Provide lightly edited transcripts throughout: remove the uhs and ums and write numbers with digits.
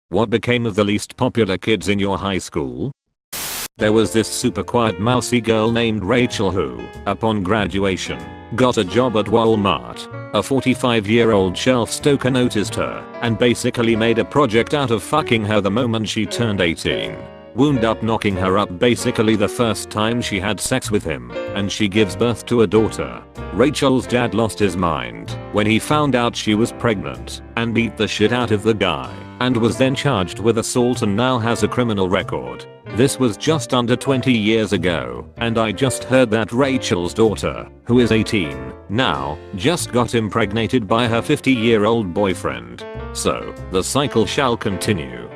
What became of the least popular kids in your high school? There was this super quiet mousy girl named Rachel who, upon graduation, got a job at Walmart. A 45-year-old shelf stoker noticed her and basically made a project out of fucking her the moment she turned 18. Wound up knocking her up basically the first time she had sex with him, and she gives birth to a daughter. Rachel's dad lost his mind when he found out she was pregnant and beat the shit out of the guy and was then charged with assault and now has a criminal record. This was just under 20 years ago, and I just heard that Rachel's daughter, who is 18 now, just got impregnated by her 50-year-old boyfriend. So, the cycle shall continue.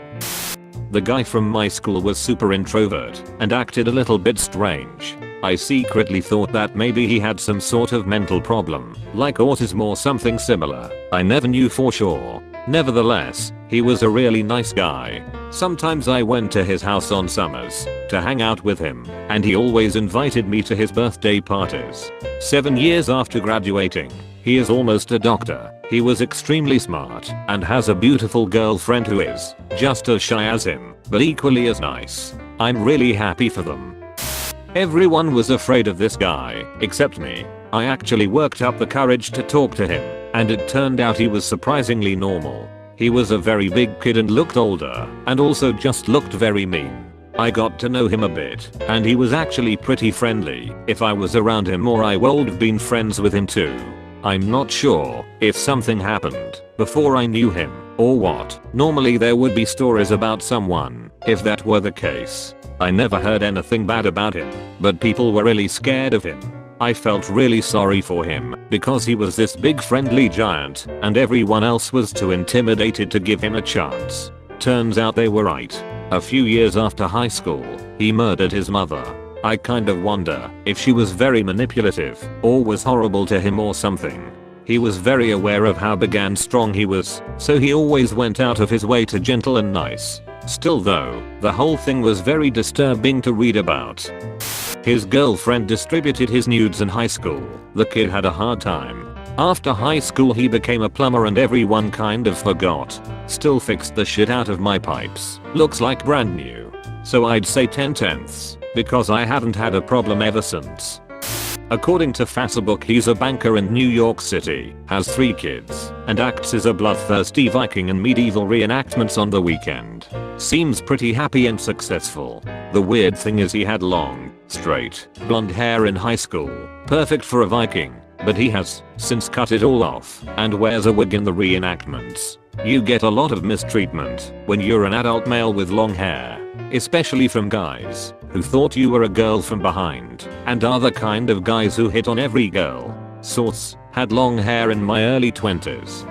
The guy from my school was super introvert and acted a little bit strange. I secretly thought that maybe he had some sort of mental problem, like autism or something similar. I never knew for sure. Nevertheless, he was a really nice guy. Sometimes I went to his house on summers to hang out with him, and he always invited me to his birthday parties. 7 years after graduating, he is almost a doctor. He was extremely smart and has a beautiful girlfriend who is just as shy as him, but equally as nice. I'm really happy for them. Everyone was afraid of this guy, except me. I actually worked up the courage to talk to him, and it turned out he was surprisingly normal. He was a very big kid and looked older, and also just looked very mean. I got to know him a bit, and he was actually pretty friendly. If I was around him more I would have been friends with him too. I'm not sure if something happened before I knew him or what. Normally there would be stories about someone if that were the case. I never heard anything bad about him, but people were really scared of him. I felt really sorry for him because he was this big friendly giant and everyone else was too intimidated to give him a chance. Turns out they were right. A few years after high school, he murdered his mother. I kind of wonder if she was very manipulative or was horrible to him or something. He was very aware of how big and strong he was, so he always went out of his way to gentle and nice. Still though, the whole thing was very disturbing to read about. His girlfriend distributed his nudes in high school. The kid had a hard time. After high school he became a plumber and everyone kind of forgot. Still fixed the shit out of my pipes. Looks like brand new. So I'd say 10/10, because I haven't had a problem ever since. According to Facebook, he's a banker in New York City, has 3 kids, and acts as a bloodthirsty Viking in medieval reenactments on the weekend. Seems pretty happy and successful. The weird thing is he had long, straight, blonde hair in high school, perfect for a Viking, but he has since cut it all off and wears a wig in the reenactments. You get a lot of mistreatment when you're an adult male with long hair, especially from guys who thought you were a girl from behind and are the kind of guys who hit on every girl. Source: had long hair in my early 20s.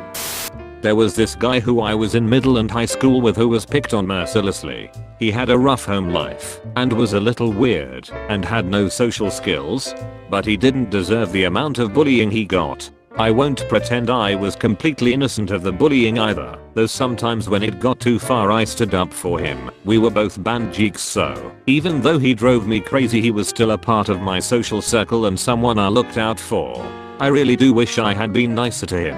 There was this guy who I was in middle and high school with who was picked on mercilessly. He had a rough home life and was a little weird and had no social skills, but he didn't deserve the amount of bullying he got. I won't pretend I was completely innocent of the bullying either, though sometimes when it got too far I stood up for him. We were both band geeks, so even though he drove me crazy he was still a part of my social circle and someone I looked out for. I really do wish I had been nicer to him.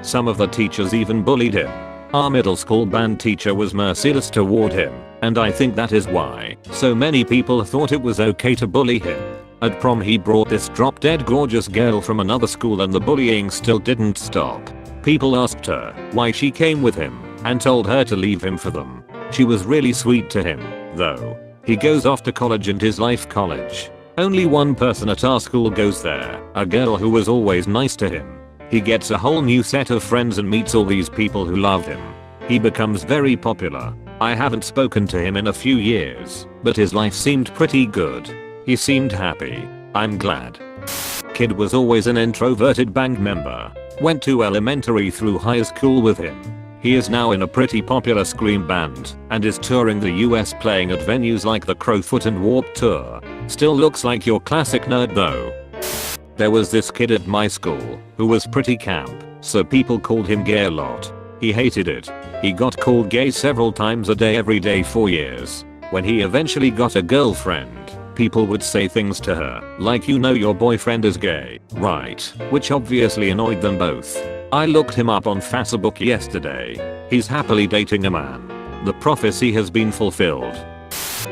Some of the teachers even bullied him. Our middle school band teacher was merciless toward him, and I think that is why so many people thought it was okay to bully him. At prom he brought this drop-dead gorgeous girl from another school and the bullying still didn't stop. People asked her why she came with him and told her to leave him for them. She was really sweet to him, though. He goes off to college and his life college. Only one person at our school goes there, a girl who was always nice to him. He gets a whole new set of friends and meets all these people who love him. He becomes very popular. I haven't spoken to him in a few years, but his life seemed pretty good. He seemed happy. I'm glad. Kid was always an introverted band member. Went to elementary through high school with him. He is now in a pretty popular scream band and is touring the US playing at venues like the Crowfoot and Warped Tour. Still looks like your classic nerd though. There was this kid at my school who was pretty camp, so people called him gay a lot. He hated it. He got called gay several times a day every day for years. When he eventually got a girlfriend, people would say things to her like, you know your boyfriend is gay, right? Which obviously annoyed them both. I looked him up on Facebook yesterday. He's happily dating a man. The prophecy has been fulfilled.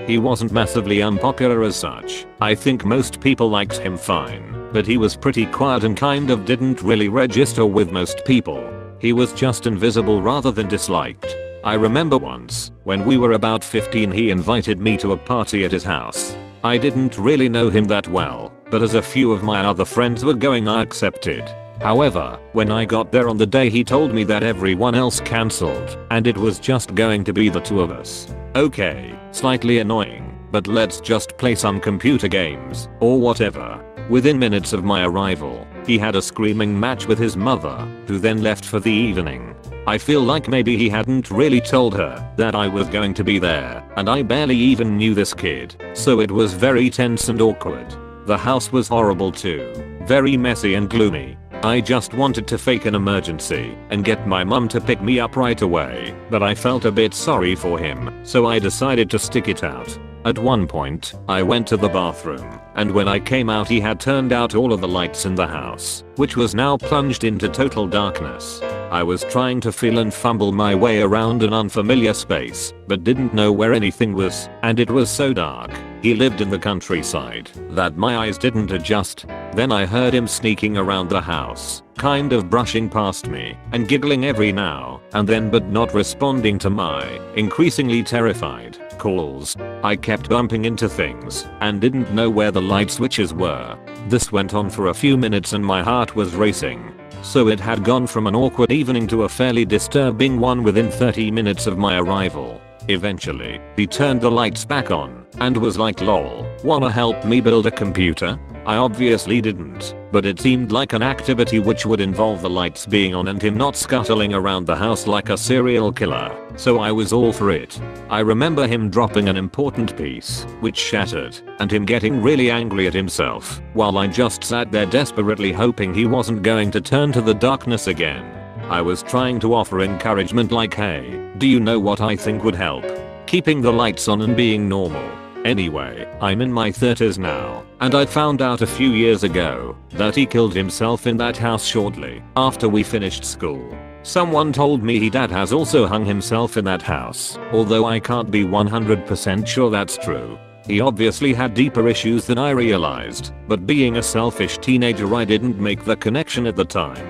He wasn't massively unpopular as such. I think most people liked him fine, but he was pretty quiet and kind of didn't really register with most people. He was just invisible rather than disliked. I remember once, when we were about 15, he invited me to a party at his house. I didn't really know him that well, but as a few of my other friends were going, I accepted. However, when I got there on the day, he told me that everyone else cancelled and it was just going to be the two of us. Okay, slightly annoying, but let's just play some computer games or whatever. Within minutes of my arrival, he had a screaming match with his mother, who then left for the evening. I feel like maybe he hadn't really told her that I was going to be there, and I barely even knew this kid, so it was very tense and awkward. The house was horrible too, very messy and gloomy. I just wanted to fake an emergency and get my mum to pick me up right away, but I felt a bit sorry for him, so I decided to stick it out. At one point, I went to the bathroom, and when I came out, he had turned out all of the lights in the house, which was now plunged into total darkness. I was trying to feel and fumble my way around an unfamiliar space, but didn't know where anything was, and it was so dark. He lived in the countryside that my eyes didn't adjust. Then I heard him sneaking around the house, kind of brushing past me and giggling every now and then, but not responding to my increasingly terrified calls. I kept bumping into things and didn't know where the light switches were. This went on for a few minutes and my heart was racing. So it had gone from an awkward evening to a fairly disturbing one within 30 minutes of my arrival. Eventually, he turned the lights back on and was like, "Lol, wanna help me build a computer?" I obviously didn't, but it seemed like an activity which would involve the lights being on and him not scuttling around the house like a serial killer, so I was all for it. I remember him dropping an important piece, which shattered, and him getting really angry at himself, while I just sat there desperately hoping he wasn't going to turn to the darkness again. I was trying to offer encouragement like, "Hey, do you know what I think would help? Keeping the lights on and being normal." Anyway, I'm in my 30s now, and I found out a few years ago that he killed himself in that house shortly after we finished school. Someone told me his dad has also hung himself in that house, although I can't be 100% sure that's true. He obviously had deeper issues than I realized, but being a selfish teenager, I didn't make the connection at the time.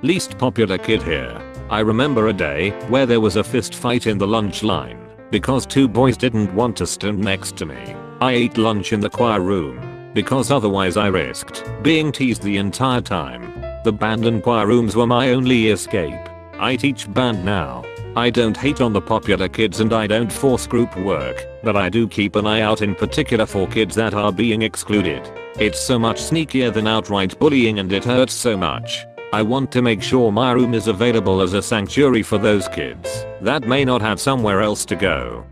Least popular kid here. I remember a day where there was a fist fight in the lunch line because two boys didn't want to stand next to me. I ate lunch in the choir room because otherwise I risked being teased the entire time. The band and choir rooms were my only escape. I teach band now. I don't hate on the popular kids and I don't force group work, but I do keep an eye out in particular for kids that are being excluded. It's so much sneakier than outright bullying and it hurts so much. I want to make sure my room is available as a sanctuary for those kids that may not have somewhere else to go.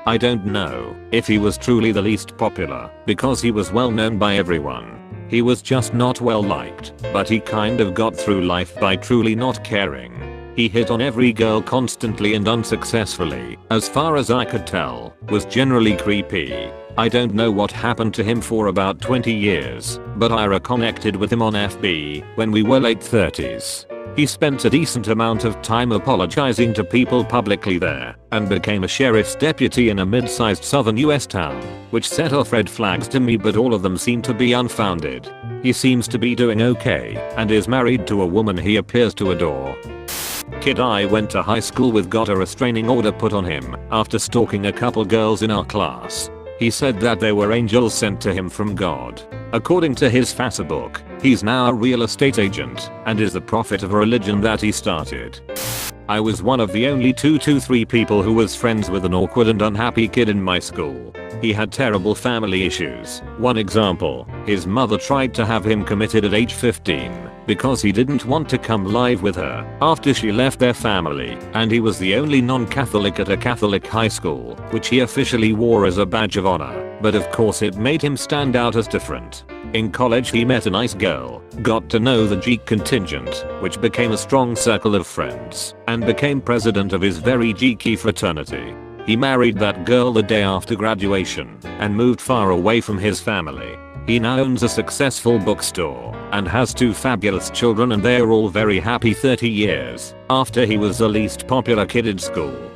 I don't know if he was truly the least popular because he was well known by everyone. He was just not well liked, but he kind of got through life by truly not caring. He hit on every girl constantly and unsuccessfully, as far as I could tell, was generally creepy. I don't know what happened to him for about 20 years, but I reconnected with him on FB when we were late 30s. He spent a decent amount of time apologizing to people publicly there, and became a sheriff's deputy in a mid-sized southern US town, which set off red flags to me, but all of them seem to be unfounded. He seems to be doing okay, and is married to a woman he appears to adore. Kid I went to high school with got a restraining order put on him after stalking a couple girls in our class. He said that they were angels sent to him from God. According to his Facebook, he's now a real estate agent and is the prophet of a religion that he started. I was one of the only 2 to 3 people who was friends with an awkward and unhappy kid in my school. He had terrible family issues. One example, his mother tried to have him committed at age 15 because he didn't want to come live with her after she left their family, and he was the only non-Catholic at a Catholic high school, which he officially wore as a badge of honor, but of course it made him stand out as different. In college he met a nice girl, got to know the geek contingent, which became a strong circle of friends, and became president of his very geeky fraternity. He married that girl the day after graduation and moved far away from his family. He now owns a successful bookstore and has 2 fabulous children, and they're all very happy 30 years after he was the least popular kid in school.